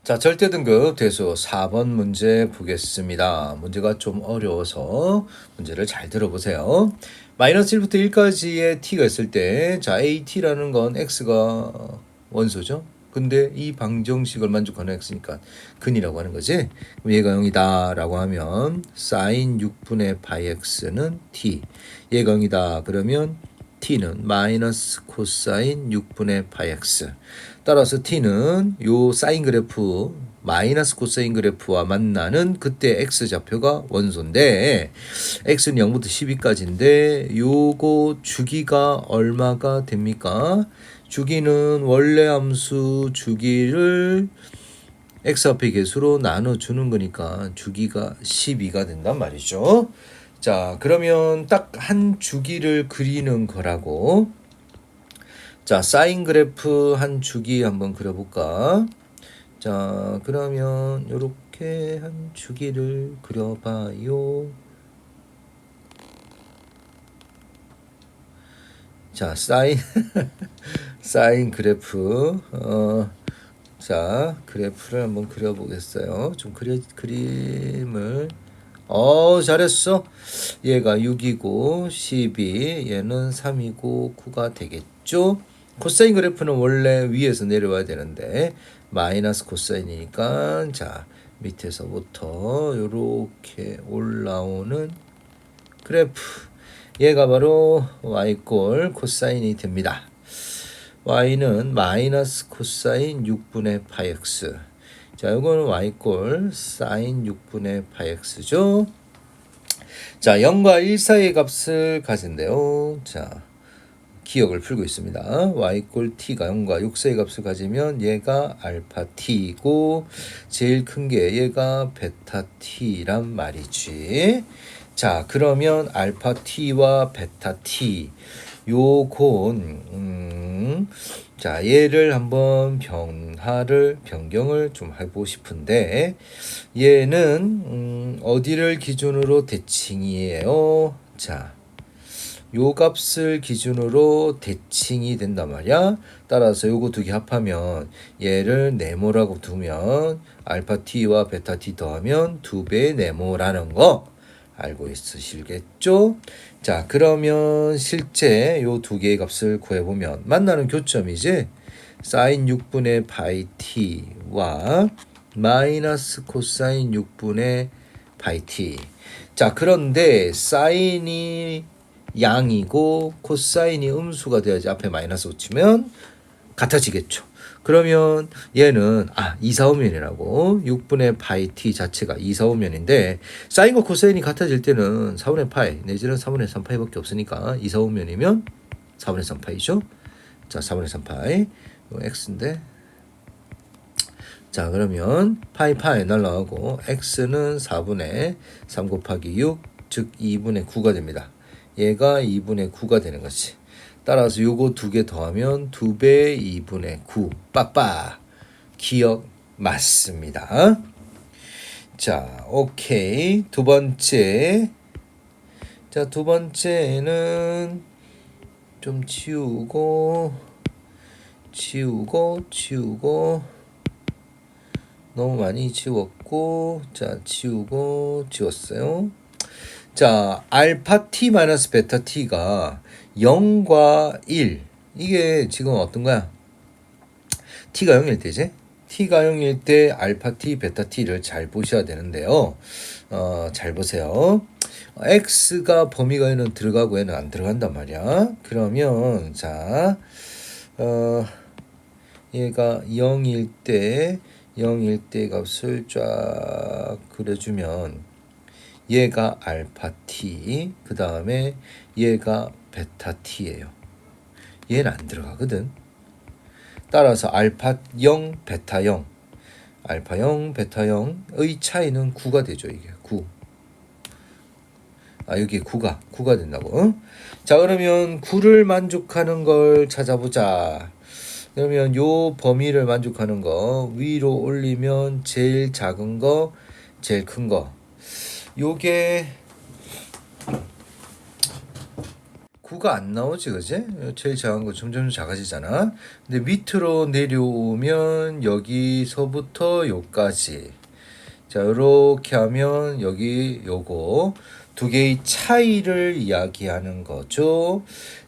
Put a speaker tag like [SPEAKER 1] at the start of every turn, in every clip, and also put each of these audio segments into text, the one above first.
[SPEAKER 1] 자, 절대 등급 대수 4번 문제 보겠습니다. 문제가 좀 어려워서 문제를 잘 들어보세요. 마이너스 1부터 1까지의 t가 있을 때, 자, at라는 건 x가 원소죠. 근데 이 방정식을 만족하는 x니까 근이라고 하는 거지. 그럼 얘가 0이다 라고 하면 sin 6분의 파이 x는 t. 얘가 0이다 그러면 t는 마이너스 코사인 6분의 파이 x. 따라서 t는 요 사인 그래프 마이너스 코사인 그래프와 만나는 그때 x좌표가 원소인데 x는 0부터 12까지인데 요거 주기가 얼마가 됩니까? 주기는 원래 함수 주기를 x 앞의 개수로 나눠주는 거니까 주기가 12가 된단 말이죠. 자, 그러면 딱 한 주기를 그리는 거라고. 자, 사인 그래프 한 주기 한번 그려볼까? 자, 그러면 요렇게 한 주기를 그려봐요. 자, 사인 그래프. 자, 그래프를 한번 그려보겠어요. 좀 그림을. 잘했어. 얘가 6이고 12, 얘는 3이고 9가 되겠죠? 코사인 그래프는 원래 위에서 내려와야 되는데 마이너스 코사인이니까 자, 밑에서부터 요렇게 올라오는 그래프. 얘가 바로 y꼴 코사인이 됩니다. y는 마이너스 코사인 6분의 파이 x. 자, 이거는 y꼴 사인 6분의 파이 x죠. 자, 0과 1 사이의 값을 가진대요. 자, 기억을 풀고 있습니다. y꼴 t가 0과 6 사이의 값을 가지면 얘가 알파 t이고 제일 큰 게 얘가 베타 t란 말이지. 자, 그러면 알파 t와 베타 t 요건 자, 얘를 한번 변경을 좀 해보고 싶은데 얘는 어디를 기준으로 대칭이에요? 자, 요 값을 기준으로 대칭이 된단 말이야. 따라서 요거 두 개 합하면 얘를 네모라고 두면 알파 t와 베타 t 더하면 2배의 네모라는 거 알고 있으시겠죠? 자, 그러면 실제 요 두 개의 값을 구해보면 만나는 교점이지. 사인 6분의 파이 t와 마이너스 코사인 6분의 파이 t. 자, 그런데 사인이 양이고 코사인이 음수가 되어야지 앞에 마이너스 붙이면 같아지겠죠. 그러면 얘는 2, 4, 5면이라고 6분의 파이 t 자체가 2, 4, 5면인데 사인과 코사인이 같아질 때는 4분의 파이 내지는 4분의 3파이밖에 없으니까 2, 4, 5면이면 4분의 3파이죠. 자, 4분의 3파이 x인데 자, 그러면 파이 날라가고 x는 4분의 3 곱하기 6 즉 2분의 9가 됩니다. 얘가 2분의 9가 되는 거지. 따라서 요거 두 개 더하면 2배 2분의 9 빠빠 기억 맞습니다. 자, 오케이. 두 번째. 자, 두 번째는 좀 치우고 너무 많이 지웠고 자, 지웠어요. 자, 알파 t 마이너스 베타 t가 0과 1 이게 지금 어떤 거야? t가 0일 때지? t가 0일 때 알파 t, 베타 t를 잘 보셔야 되는데요. 잘 보세요. x가 범위가 얘는 들어가고 얘는 안 들어간단 말이야. 그러면 자, 얘가 0일 때 값을 쫙 그려주면 얘가 알파 t, 그 다음에 얘가 베타 t예요. 얘는 안 들어가거든. 따라서 알파 0, 베타 0, 알파 0, 베타 0의 차이는 9가 되죠. 이게 9. 여기 9가 된다고. 응? 자, 그러면 9를 만족하는 걸 찾아보자. 그러면 요 범위를 만족하는 거 위로 올리면 제일 작은 거, 제일 큰 거. 요게 9가 안 나오지, 그지? 제일 작은 거 점점 작아지잖아. 근데 밑으로 내려오면 여기서부터 요까지. 자, 요렇게 하면 여기 요거 두 개의 차이를 이야기하는 거죠.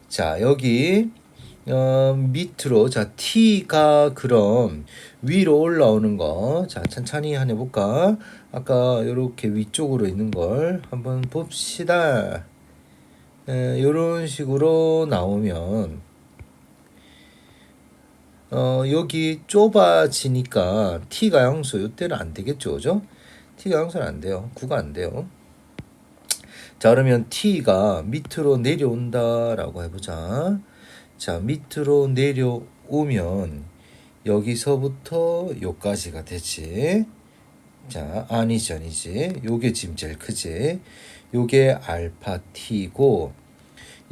[SPEAKER 1] 자, 여기 밑으로 자 t가 그럼 위로 올라오는 거 자 천천히 한번 해볼까. 아까 요렇게 위쪽으로 있는 걸 한번 봅시다. 요런 식으로 나오면 여기 좁아지니까 t가 양수 요때는 안 되겠죠, 그죠? t가 양수는 안 돼요. 9가 안 돼요. 자, 그러면 t가 밑으로 내려온다라고 해보자. 자, 밑으로 내려오면 여기서부터 요까지가 되지. 자, 아니지. 요게 지금 제일 크지. 요게 알파 t고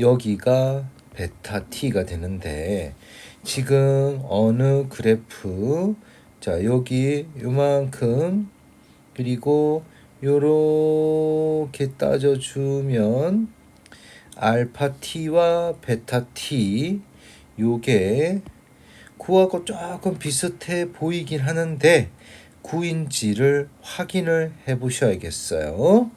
[SPEAKER 1] 여기가 베타 t가 되는데 지금 어느 그래프 자, 여기 요만큼 그리고 요렇게 따져주면 알파 t와 베타 t 요게 9하고 조금 비슷해 보이긴 하는데 9인지를 확인을 해 보셔야겠어요.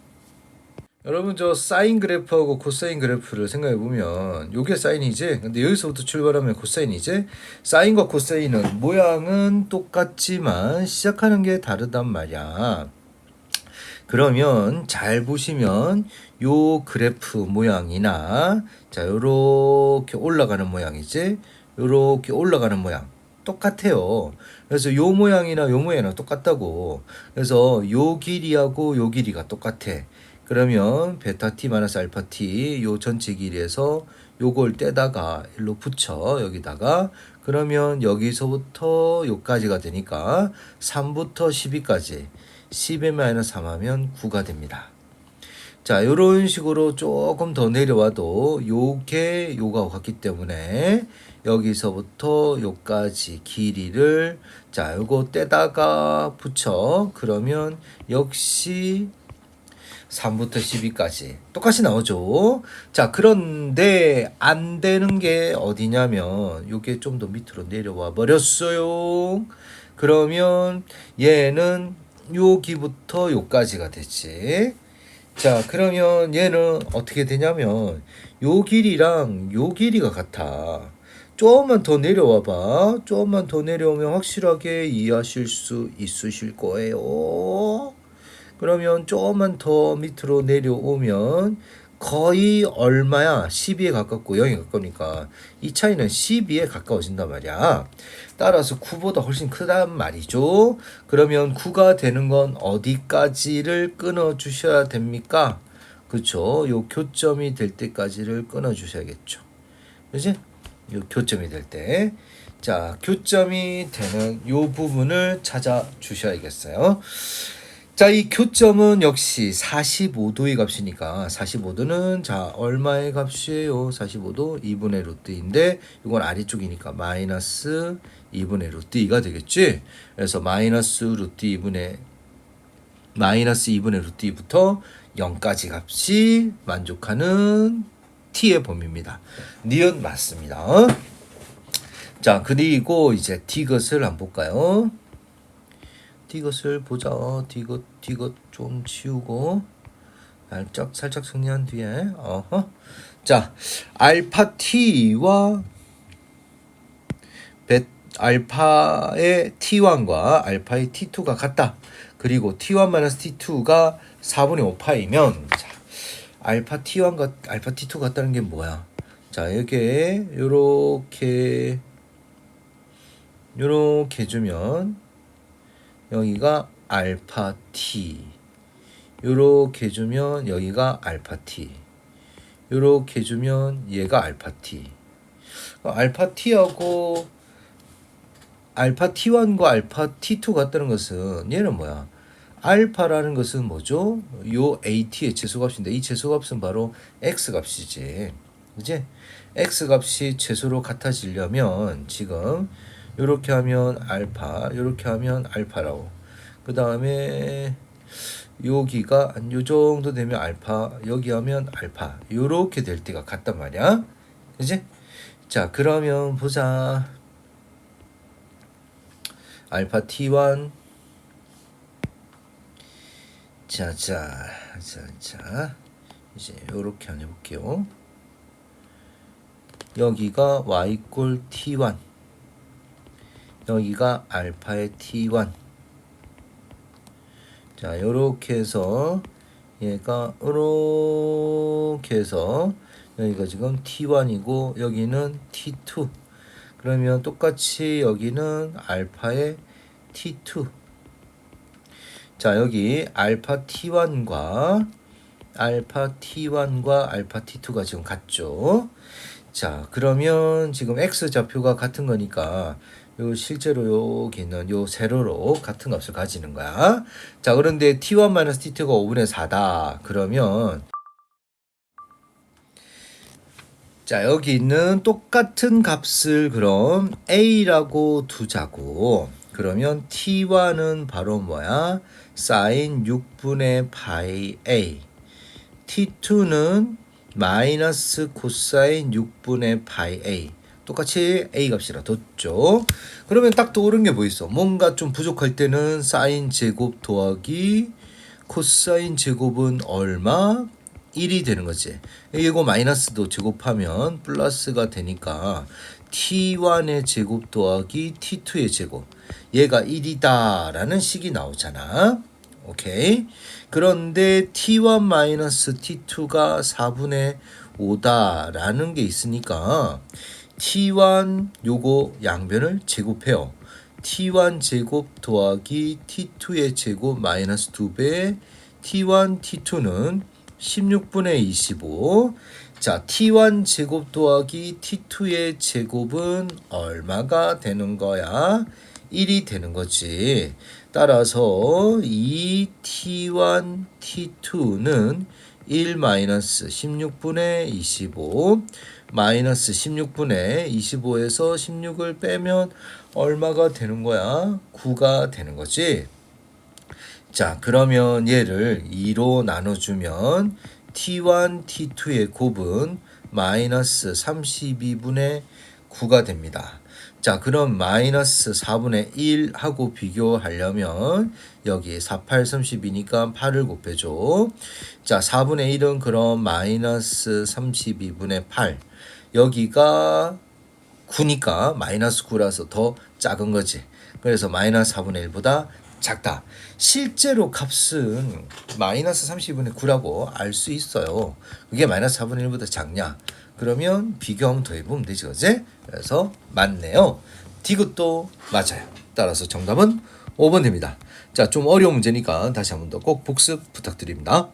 [SPEAKER 1] 여러분 저 사인 그래프하고 코사인 그래프를 생각해 보면 요게 사인이지. 근데 여기서부터 출발하면 코사인이지. 사인과 코사인은 모양은 똑같지만 시작하는 게 다르단 말이야. 그러면 잘 보시면 요 그래프 모양이나 자 요렇게 올라가는 모양이지 요렇게 올라가는 모양 똑같아요. 그래서 요 모양이나 요 모양이랑 똑같다고. 그래서 요 길이하고 요 길이가 똑같아. 그러면 베타 t 마이너스 알파 t 요 전체 길이에서 요걸 떼다가 일로 붙여 여기다가 그러면 여기서부터 요까지가 되니까 3부터 12까지 10의 마이너스 3 하면 9가 됩니다. 자, 요런 식으로 조금 더 내려와도 요게 요가 같기 때문에 여기서부터 요까지 길이를 자, 요거 떼다가 붙여. 그러면 역시 3부터 12까지 똑같이 나오죠. 자, 그런데 안 되는 게 어디냐면 요게 좀 더 밑으로 내려와 버렸어요. 그러면 얘는 여기부터 요까지가 됐지. 자, 그러면 얘는 어떻게 되냐면 요 길이랑 요 길이가 같아. 조금만 더 내려와 봐. 조금만 더 내려오면 확실하게 이해하실 수 있으실 거예요. 그러면 조금만 더 밑으로 내려오면 거의 얼마야? 12에 가깝고 0에 가까우니까 이 차이는 12에 가까워진단 말이야. 따라서 9보다 훨씬 크단 말이죠. 그러면 9가 되는 건 어디까지를 끊어 주셔야 됩니까? 그렇죠. 요 교점이 될 때까지를 끊어 주셔야겠죠. 그지? 요 교점이 될 때. 자, 교점이 되는 요 부분을 찾아 주셔야겠어요. 자, 이 교점은 역시 45도의 값이니까 45도는 자 얼마의 값이에요? 45도 2분의 루트 2인데 이건 아래쪽이니까 마이너스 2분의 루트 2가 되겠지? 그래서 마이너스 2분의 루트 2부터 0까지 값이 만족하는 t의 범위입니다. 니은 맞습니다. 자, 그리고 이제 d것을 한번 볼까요? d것을 보자. d것 좀 치우고 살짝 정리한 뒤에 자, 알파 t와 알파의 t1과 알파의 t2가 같다. 그리고 t1 t2가 4분의 5파이면 자, 알파 t1과 알파 t2 같다는 게 뭐야? 자, 여기에 요렇게 주면 여기가 알파 t 요렇게 주면 여기가 알파 t 요렇게 주면 얘가 알파 t 알파 t하고 알파 t1과 알파 t2 같다는 것은 얘는 뭐야? 알파라는 것은 뭐죠? 요 at의 최소값인데 이 최소값은 바로 x값이지. 그지? x값이 최소로 같아지려면 지금 요렇게 하면 알파, 요렇게 하면 알파라고. 그 다음에 여기가 한 요 정도 되면 알파, 여기 하면 알파 요렇게 될 때가 같단 말이야. 그지? 자, 그러면 보자. 알파 t1 자 이제 요렇게 한번 해볼게요. 여기가 y 꼴 t1, 여기가 알파의 t1. 자, 요렇게 해서 얘가 요렇게 해서 여기가 지금 t1이고 여기는 t2. 그러면 똑같이 여기는 알파의 t2. 자, 여기 알파 t1과 알파 t2가 지금 같죠. 자, 그러면 지금 x 좌표가 같은 거니까 요 실제로 여기 있는 요 세로로 같은 값을 가지는 거야. 자, 그런데 t1-t2가 5분의 4다. 그러면 자, 여기 있는 똑같은 값을 그럼 a라고 두자고. 그러면 t1은 바로 뭐야? 사인 6분의 파이 a. t2는 마이너스 코사인 6분의 파이 a. 똑같이 a 값이라 뒀죠. 그러면 딱 떠오른 게 뭐 있어? 뭔가 좀 부족할 때는 사인 제곱 더하기 코사인 제곱은 얼마? 1이 되는 거지. 이거 마이너스도 제곱하면 플러스가 되니까 t1의 제곱 더하기 t2의 제곱, 얘가 1이다 라는 식이 나오잖아. 오케이. 그런데 t1 마이너스 t2가 4분의 5다 라는 게 있으니까 t1 요거 양변을 제곱해요. t1 제곱 더하기 t2의 제곱 마이너스 2배 t1 t2는 16분의 25. 자, t1 제곱 더하기 t2의 제곱은 얼마가 되는 거야? 1이 되는 거지. 따라서 이 t1 t2는 1 마이너스 16분의 25 마이너스 16분의 25에서 16을 빼면 얼마가 되는 거야? 9가 되는 거지. 자, 그러면 얘를 2로 나눠주면 t1, t2의 곱은 마이너스 32분의 9가 됩니다. 자, 그럼 마이너스 4분의 1하고 비교하려면 여기 4, 8, 32니까 8을 곱해줘. 자, 4분의 1은 그럼 마이너스 32분의 8. 여기가 9니까 마이너스 9라서 더 작은 거지. 그래서 마이너스 4분의 1보다 작다. 실제로 값은 마이너스 30분의 9라고 알 수 있어요. 그게 마이너스 4분의 1보다 작냐? 그러면 비교하면 더해보면 되지, 그지? 그래서 맞네요. 디귿도 맞아요. 따라서 정답은 5번 됩니다. 자, 좀 어려운 문제니까 다시 한 번 더 꼭 복습 부탁드립니다.